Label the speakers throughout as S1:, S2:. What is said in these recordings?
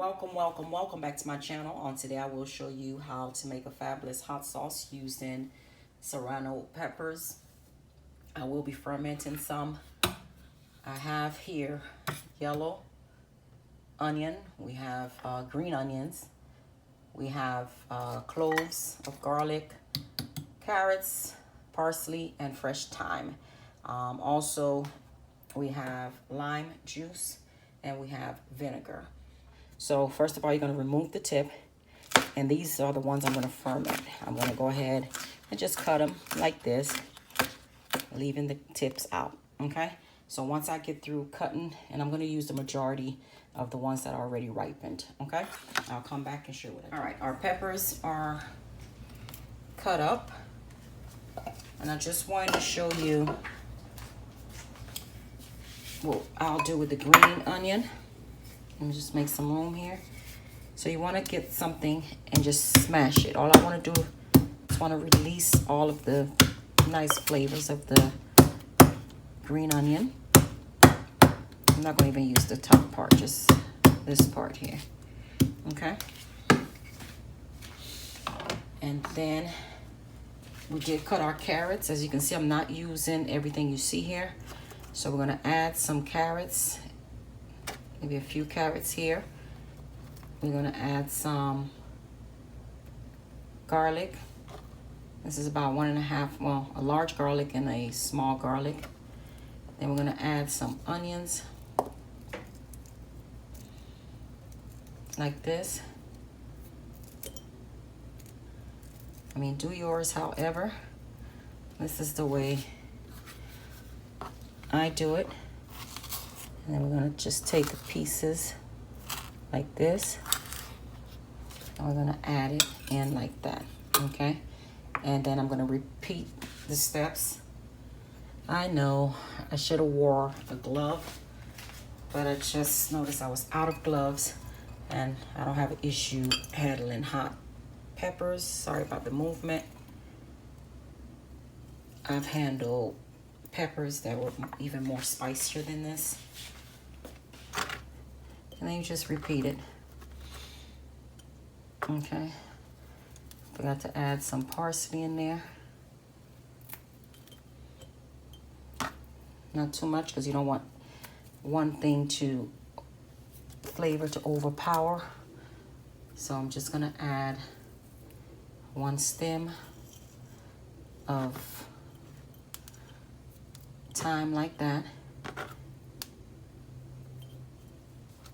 S1: welcome back to my channel. On today I will show you how to make a fabulous hot sauce using serrano peppers. I will be fermenting some. I have here yellow onion, we have green onions, we have cloves of garlic, carrots, parsley, and fresh thyme. Also, we have lime juice and we have vinegar. So first of all, you're going to remove the tip, and these are the ones I'm going to ferment. I'm going to go ahead and just cut them like this, leaving the tips out. Okay, so once I get through cutting, and I'm going to use the majority of the ones that are already ripened. Okay, I'll come back and show what I do. All right, our peppers are cut up, and I just wanted to show you what I'll do with the green onion. Let me just make some room here. So you want to get something and just smash it. All I want to do is want to release all of the nice flavors of the green onion. I'm not going to even use the top part, just this part here. Okay. And then we did cut our carrots. As you can see, I'm not using everything you see here. So we're going to add some carrots, maybe a few carrots here. We're going to add some garlic. This is about 1.5, well, a large garlic and a small garlic. Then we're going to add some onions like this. I mean, do yours however. This is the way I do it. And then we're going to just take the pieces like this, and we're going to add it in like that. Okay, and then I'm going to repeat the steps. I know I should have wore a glove, but I just noticed I was out of gloves, and I don't have an issue handling hot peppers. Sorry about the movement. I've handled peppers that were even more spicier than this. And then you just repeat it. Okay. Forgot to add some parsley in there. Not too much, because you don't want one thing to flavor to overpower. So I'm just gonna add 1 stem of thyme like that.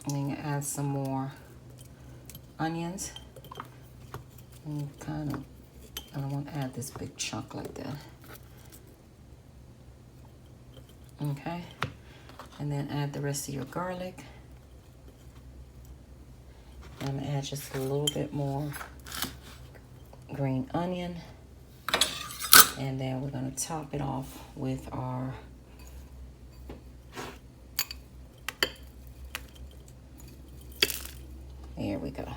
S1: And then you add some more onions. And kind of, I don't want to add this big chunk like that. Okay. And then add the rest of your garlic. And I'm going to add just a little bit more green onion. And then we're going to top it off with our there we go.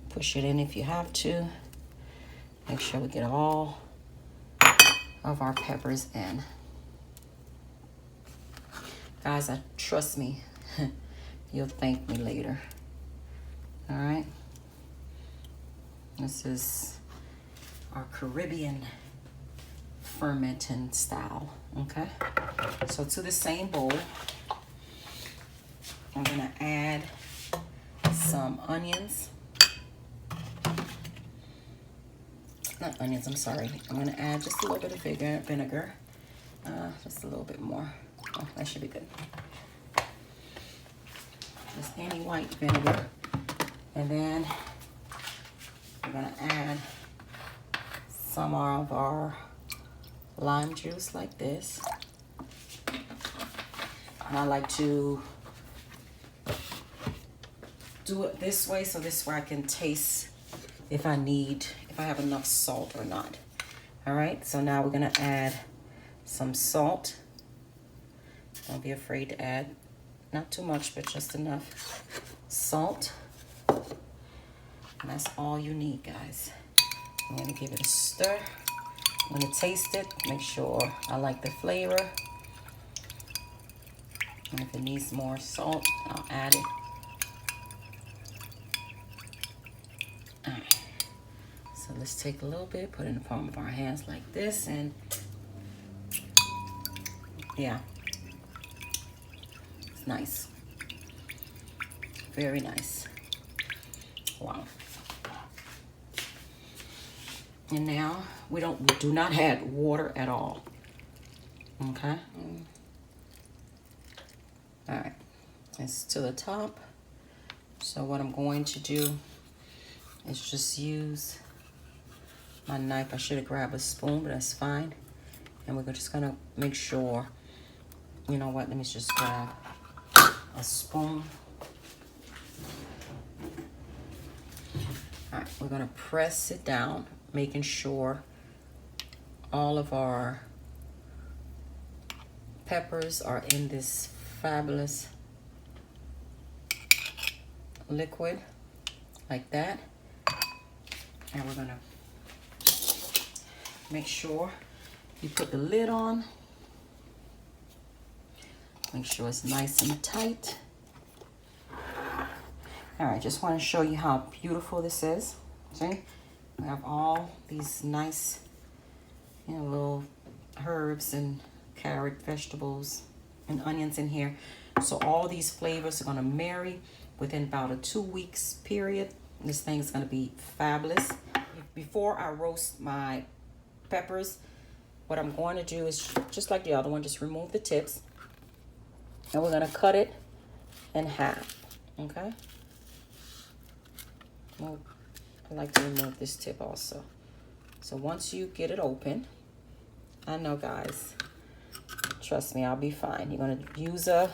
S1: Push it in if you have to. Make sure we get all of our peppers in. Guys, trust me, you'll thank me later. All right. This is our Caribbean fermenting style. Okay. So to the same bowl, I'm gonna add some onions. Not onions, I'm sorry. I'm going to add just a little bit of vinegar. Just a little bit more. Oh, that should be good. Just any white vinegar. And then we're going to add some of our lime juice like this. And I like to do it this way, so this way I can taste if I have enough salt or not. All right, so now we're gonna add some salt. Don't be afraid to add, not too much, but just enough salt. And that's all you need, guys. I'm gonna give it a stir. I'm gonna taste it, make sure I like the flavor. And if it needs more salt, I'll add it. All right. So let's take a little bit, put it in the palm of our hands like this, and yeah, it's nice. Very nice. Wow. And now we do not add water at all. Okay. All right. It's to the top. So what I'm going to do is just use my knife. I should have grabbed a spoon, but that's fine. And we're just gonna make sure, you know what, let me just grab a spoon. All right, we're gonna press it down, making sure all of our peppers are in this fabulous liquid like that. And we're gonna make sure you put the lid on. Make sure it's nice and tight. All right, just want to show you how beautiful this is. See, we have all these nice, you know, little herbs and carrot, vegetables, and onions in here. So all these flavors are going to marry within about a 2 weeks period. This thing's going to be fabulous. Before I roast my peppers, what I'm going to do is just like the other one, just remove the tips, and we're going to cut it in half. Okay. Well, I like to remove this tip also. So once you get it open, I know, guys, trust me, I'll be fine. You're going to use a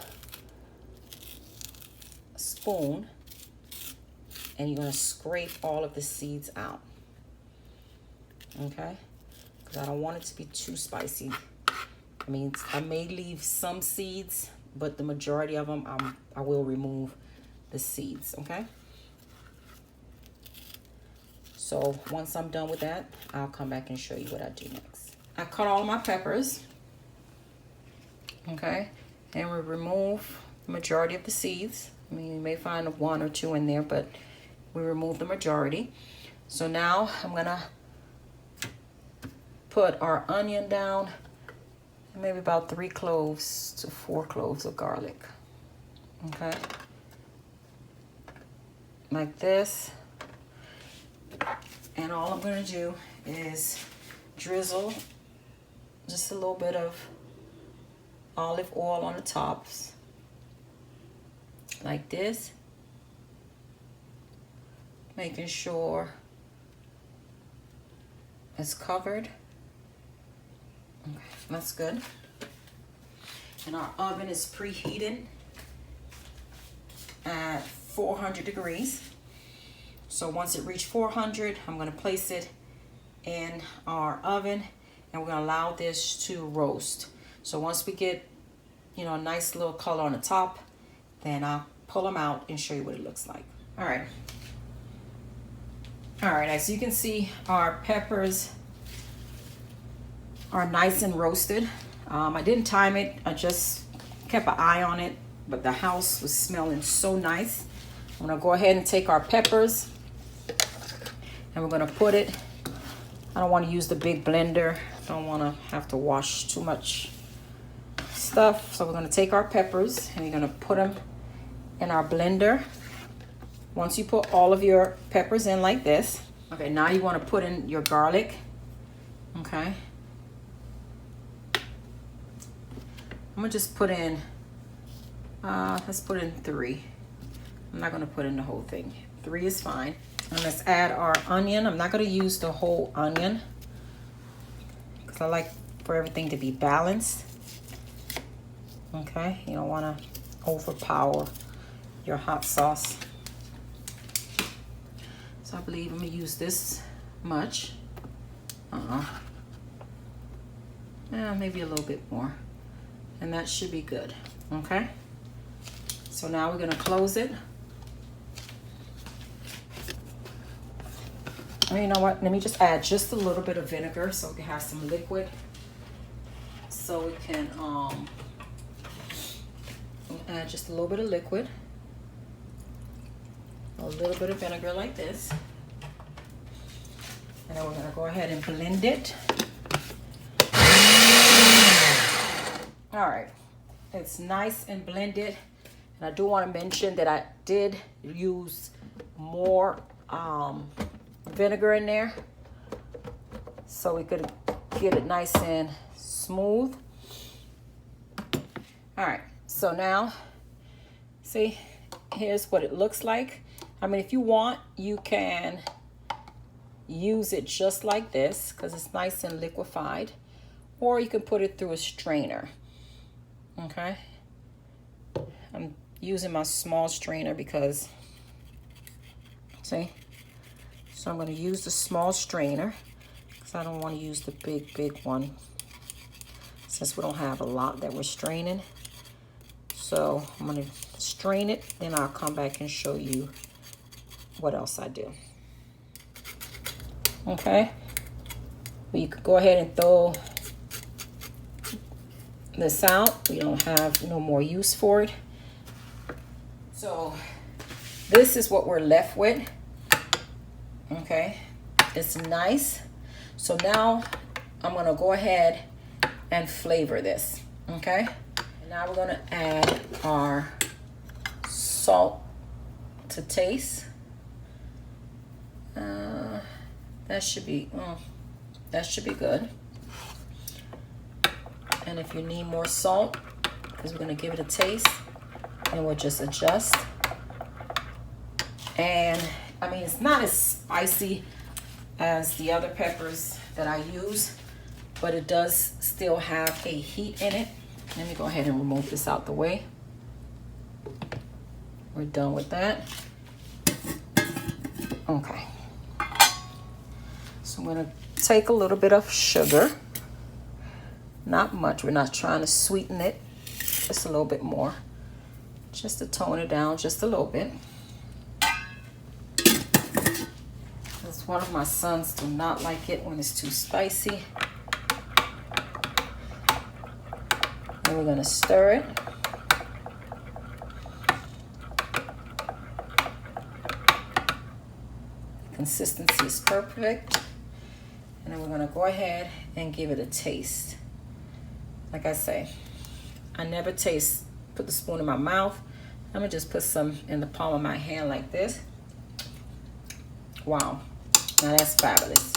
S1: spoon, and you're going to scrape all of the seeds out. Okay? Because I don't want it to be too spicy. I mean, I may leave some seeds, but the majority of them, I will remove the seeds. Okay? So once I'm done with that, I'll come back and show you what I do next. I cut all my peppers. Okay? And we remove the majority of the seeds. I mean, you may find 1 or 2 in there, but we remove the majority. So now I'm gonna put our onion down, maybe about 3 cloves to 4 cloves of garlic. Okay, like this. And all I'm gonna do is drizzle just a little bit of olive oil on the tops, like this, making sure it's covered. Okay, that's good. And our oven is preheated at 400 degrees. So once it reaches 400, I'm going to place it in our oven, and we're going to allow this to roast. So once we get, you know, a nice little color on the top, then I'll pull them out and show you what it looks like. All right. All right, as you can see, our peppers are nice and roasted. I didn't time it. I just kept an eye on it, but the house was smelling so nice. I'm gonna go ahead and take our peppers, and we're gonna put it, I don't wanna use the big blender. Don't wanna have to wash too much stuff. So we're gonna take our peppers, and you're gonna put them in our blender. Once you put all of your peppers in like this, okay, now you wanna put in your garlic, okay? I'm gonna just put in, let's put in 3. I'm not gonna put in the whole thing. 3 is fine. And let's add our onion. I'm not gonna use the whole onion because I like for everything to be balanced. Okay, you don't wanna overpower your hot sauce. So I believe I'm gonna use this much. Yeah, maybe a little bit more. And that should be good, okay? So now we're gonna close it. And you know what, let me just add just a little bit of vinegar so we can have some liquid. So we can add just a little bit of liquid. A little bit of vinegar like this. And then we're gonna go ahead and blend it. All right, it's nice and blended. And I do want to mention that I did use more vinegar in there so we could get it nice and smooth. All right, so now, see, here's what it looks like. I mean, if you want, you can use it just like this because it's nice and liquefied, or you can put it through a strainer. Okay, I'm using my small strainer because, see, so I'm going to use the small strainer because I don't want to use the big one since we don't have a lot that we're straining. So I'm going to strain it, then I'll come back and show you what else I do. Okay, well, you could go ahead and throw this out. We don't have no more use for it. So this is what we're left with. Okay, it's nice. So now I'm gonna go ahead and flavor this. Okay, and now we're gonna add our salt to taste. That should be good. And if you need more salt, because we're gonna give it a taste, and we'll just adjust. And I mean, it's not as spicy as the other peppers that I use, but it does still have a heat in it. Let me go ahead and remove this out the way. We're done with that. Okay. So I'm gonna take a little bit of sugar. Not much, we're not trying to sweeten it. Just a little bit more. Just to tone it down just a little bit. Because one of my sons do not like it when it's too spicy. And we're gonna stir it. Consistency is perfect. And then we're gonna go ahead and give it a taste. Like I say, I never put the spoon in my mouth. I'm gonna just put some in the palm of my hand like this. Wow, now that's fabulous.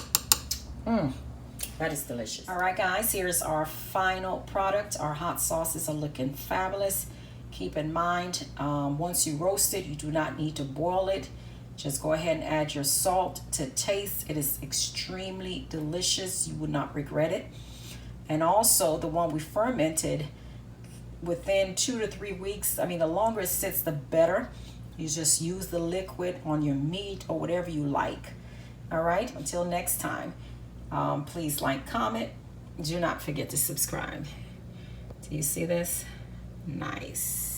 S1: That is delicious. All right, guys, here's our final product. Our hot sauces are looking fabulous. Keep in mind, once you roast it, you do not need to boil it. Just go ahead and add your salt to taste. It is extremely delicious. You would not regret it. And also the one we fermented within 2 to 3 weeks. I mean, the longer it sits, the better. You just use the liquid on your meat or whatever you like. All right, until next time, please like, comment. Do not forget to subscribe. Do you see this? Nice.